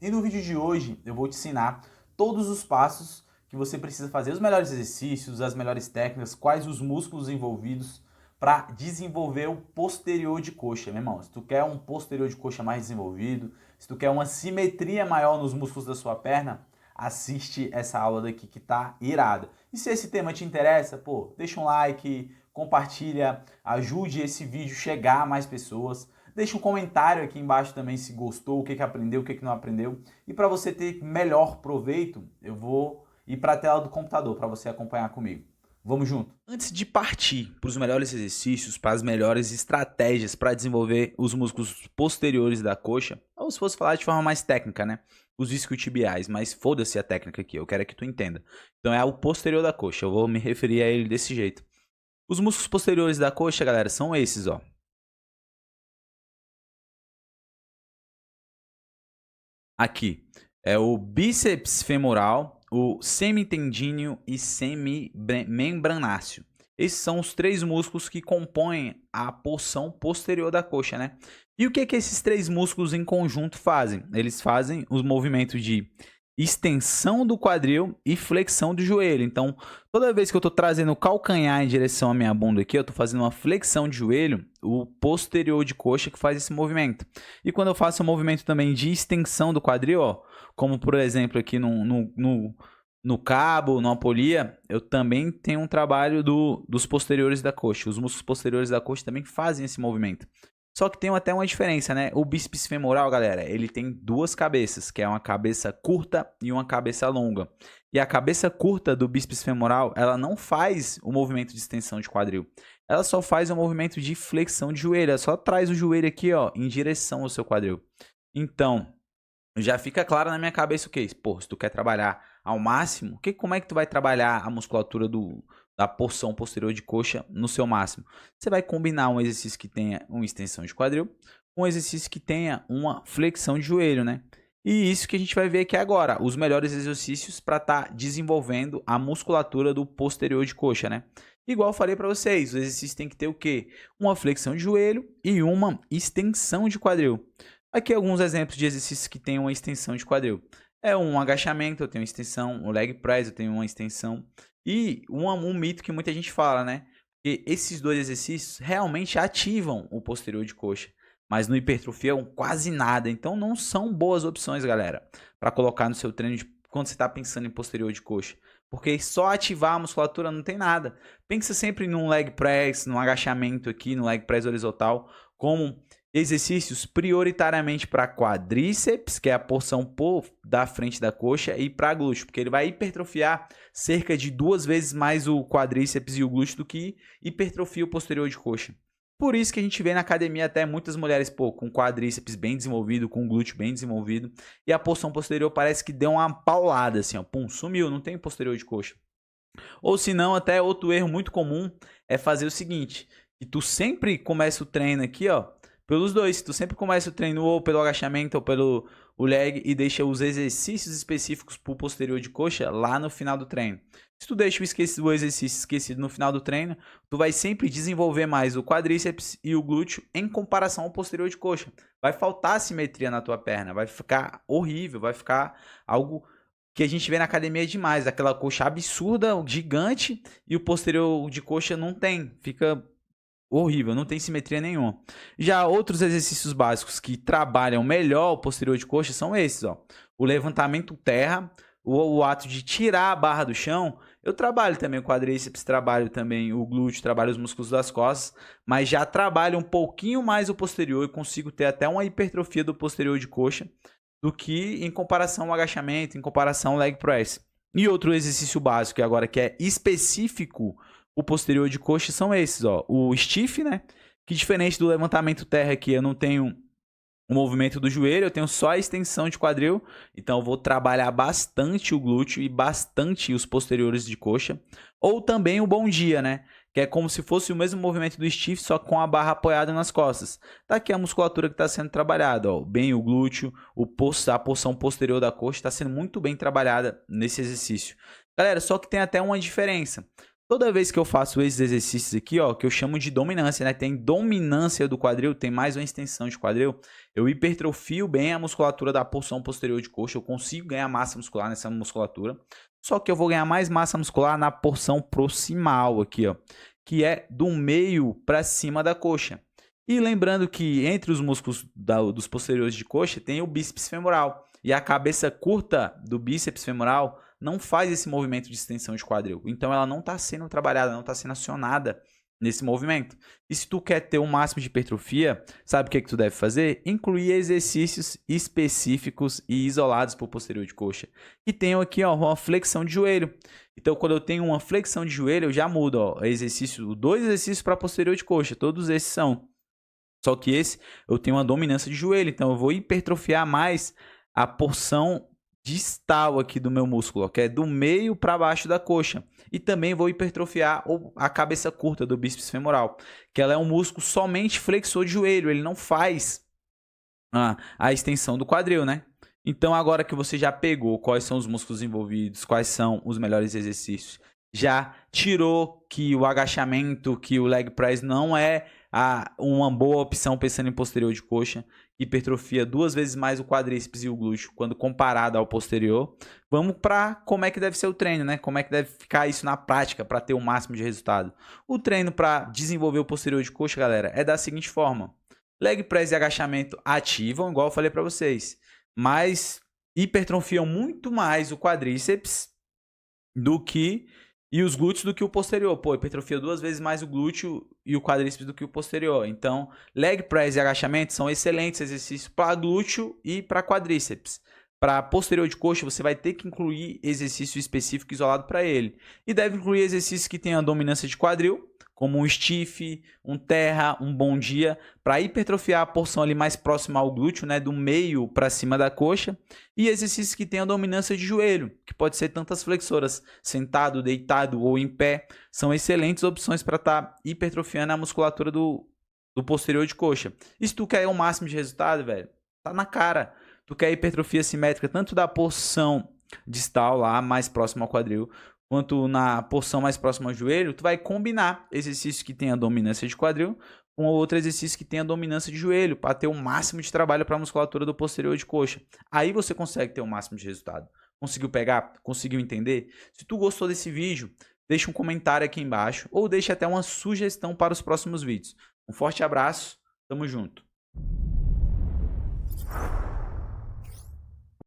E no vídeo de hoje eu vou te ensinar todos os passos que você precisa fazer, os melhores exercícios, as melhores técnicas, quais os músculos envolvidos para desenvolver o posterior de coxa, meu irmão. Se tu quer um posterior de coxa mais desenvolvido, se tu quer uma simetria maior nos músculos da sua perna, assiste essa aula daqui que tá irada. E se esse tema te interessa, pô, deixa um like, compartilha, ajude esse vídeo chegar a mais pessoas. Deixa um comentário aqui embaixo também se gostou, o que aprendeu, o que não aprendeu. E para você ter melhor proveito, eu vou ir para a tela do computador para você acompanhar comigo. Vamos junto. Antes de partir para os melhores exercícios, para as melhores estratégias para desenvolver os músculos posteriores da coxa, ou se fosse falar de forma mais técnica, né? Os isquiotibiais, mas foda-se a técnica aqui, eu quero que tu entenda. Então é o posterior da coxa, eu vou me referir a ele desse jeito. Os músculos posteriores da coxa, galera, são esses, ó. Aqui é o bíceps femoral, o semitendíneo e semimembranáceo. Esses são os três músculos que compõem a porção posterior da coxa, né? E o que esses três músculos em conjunto fazem? Eles fazem os movimentos de extensão do quadril e flexão do joelho. Então, toda vez que eu estou trazendo o calcanhar em direção à minha bunda aqui, eu estou fazendo uma flexão de joelho, o posterior de coxa que faz esse movimento. E quando eu faço o movimento também de extensão do quadril, ó, como por exemplo aqui no cabo, na apolia, eu também tenho um trabalho dos posteriores da coxa. Os músculos posteriores da coxa também fazem esse movimento. Só que tem até uma diferença, né? O bíceps femoral, galera, ele tem duas cabeças, que é uma cabeça curta e uma cabeça longa. E a cabeça curta do bíceps femoral, ela não faz o movimento de extensão de quadril. Ela só faz o movimento de flexão de joelho. Ela só traz o joelho aqui, ó, em direção ao seu quadril. Então, já fica claro na minha cabeça o que? Pô, se tu quer trabalhar ao máximo, como é que tu vai trabalhar a musculatura da porção posterior de coxa no seu máximo? Você vai combinar um exercício que tenha uma extensão de quadril com um exercício que tenha uma flexão de joelho, né? E isso que a gente vai ver aqui agora, os melhores exercícios para estar desenvolvendo a musculatura do posterior de coxa, né? Igual eu falei para vocês, o exercício tem que ter o quê? Uma flexão de joelho e uma extensão de quadril. Aqui alguns exemplos de exercícios que tem uma extensão de quadril. É um agachamento, eu tenho uma extensão, um leg press, eu tenho uma extensão. E um mito que muita gente fala, né? Que esses dois exercícios realmente ativam o posterior de coxa, mas no hipertrofiam quase nada. Então não são boas opções, galera, para colocar no seu treino quando você está pensando em posterior de coxa. Porque só ativar a musculatura não tem nada. Pensa sempre num leg press, num agachamento aqui, no leg press horizontal, como exercícios prioritariamente para quadríceps, que é a porção da frente da coxa, e para glúteo, porque ele vai hipertrofiar cerca de 2 vezes mais o quadríceps e o glúteo do que hipertrofia o posterior de coxa. Por isso que a gente vê na academia até muitas mulheres com quadríceps bem desenvolvido, com glúteo bem desenvolvido, e a porção posterior parece que deu uma paulada, assim, ó, pum, sumiu, não tem posterior de coxa. Ou se não, até outro erro muito comum é fazer o seguinte, que tu sempre começa o treino aqui, ó, pelos dois. Tu sempre começa o treino ou pelo agachamento ou pelo leg e deixa os exercícios específicos para o posterior de coxa lá no final do treino. Se tu deixa o exercício esquecido no final do treino, tu vai sempre desenvolver mais o quadríceps e o glúteo em comparação ao posterior de coxa. Vai faltar simetria na tua perna, vai ficar horrível, vai ficar algo que a gente vê na academia demais, aquela coxa absurda, gigante, e o posterior de coxa não tem, fica horrível, não tem simetria nenhuma. Já outros exercícios básicos que trabalham melhor o posterior de coxa são esses, ó. O levantamento terra, o ato de tirar a barra do chão. Eu trabalho também o quadríceps, trabalho também o glúteo, trabalho os músculos das costas, mas já trabalho um pouquinho mais o posterior e consigo ter até uma hipertrofia do posterior de coxa do que em comparação ao agachamento, em comparação ao leg press. E outro exercício básico agora que é específico o posterior de coxa são esses, ó. O stiff, né? Que diferente do levantamento terra aqui, eu não tenho o movimento do joelho, eu tenho só a extensão de quadril. Então eu vou trabalhar bastante o glúteo e bastante os posteriores de coxa. Ou também o bom dia, né? Que é como se fosse o mesmo movimento do stiff, só com a barra apoiada nas costas. Tá aqui a musculatura que está sendo trabalhada, ó. Bem o glúteo, a porção posterior da coxa está sendo muito bem trabalhada nesse exercício. Galera, só que tem até uma diferença. Toda vez que eu faço esses exercícios aqui, ó, que eu chamo de dominância, né? Tem dominância do quadril, tem mais uma extensão de quadril. Eu hipertrofio bem a musculatura da porção posterior de coxa, eu consigo ganhar massa muscular nessa musculatura. Só que eu vou ganhar mais massa muscular na porção proximal aqui, ó, que é do meio para cima da coxa. E lembrando que entre os músculos dos posteriores de coxa tem o bíceps femoral. E a cabeça curta do bíceps femoral não faz esse movimento de extensão de quadril. Então ela não está sendo trabalhada, não está sendo acionada nesse movimento. E se tu quer ter um máximo de hipertrofia, sabe o que tu deve fazer? Incluir exercícios específicos e isolados para o posterior de coxa. E tenho aqui, ó, uma flexão de joelho. Então quando eu tenho uma flexão de joelho, eu já mudo, ó, dois exercícios para posterior de coxa. Todos esses são. Só que esse eu tenho uma dominância de joelho, então eu vou hipertrofiar mais a porção distal aqui do meu músculo, ó, que é do meio para baixo da coxa. E também vou hipertrofiar a cabeça curta do bíceps femoral, que ela é um músculo somente flexor de joelho, ele não faz a extensão do quadril, né? Então agora que você já pegou quais são os músculos envolvidos, quais são os melhores exercícios, já tirou que o agachamento, que o leg press não é uma boa opção pensando em posterior de coxa, hipertrofia 2 vezes mais o quadríceps e o glúteo quando comparado ao posterior. Vamos para como é que deve ser o treino, né? Como é que deve ficar isso na prática para ter o máximo de resultado. O treino para desenvolver o posterior de coxa, galera, é da seguinte forma: leg press e agachamento ativam, igual eu falei para vocês, mas hipertrofiam muito mais o quadríceps e os glúteos do que o posterior. Pô, hipertrofia 2 vezes mais o glúteo e o quadríceps do que o posterior. Então, leg press e agachamento são excelentes exercícios para glúteo e para quadríceps. Para posterior de coxa, você vai ter que incluir exercício específico isolado para ele. E deve incluir exercícios que tenham dominância de quadril, como um stiff, um terra, um bom dia, para hipertrofiar a porção ali mais próxima ao glúteo, né, do meio para cima da coxa, e exercícios que tenham dominância de joelho, que pode ser tantas flexoras, sentado, deitado ou em pé, são excelentes opções para estar hipertrofiando a musculatura do posterior de coxa. E se tu quer o máximo de resultado, velho, tá na cara. Tu quer hipertrofia simétrica tanto da porção distal lá, mais próxima ao quadril, quanto na porção mais próxima ao joelho, tu vai combinar exercícios que tenham dominância de quadril com outro exercício que tenha dominância de joelho, para ter o máximo de trabalho para a musculatura do posterior de coxa. Aí você consegue ter o máximo de resultado. Conseguiu pegar? Conseguiu entender? Se tu gostou desse vídeo, deixa um comentário aqui embaixo ou deixa até uma sugestão para os próximos vídeos. Um forte abraço, tamo junto.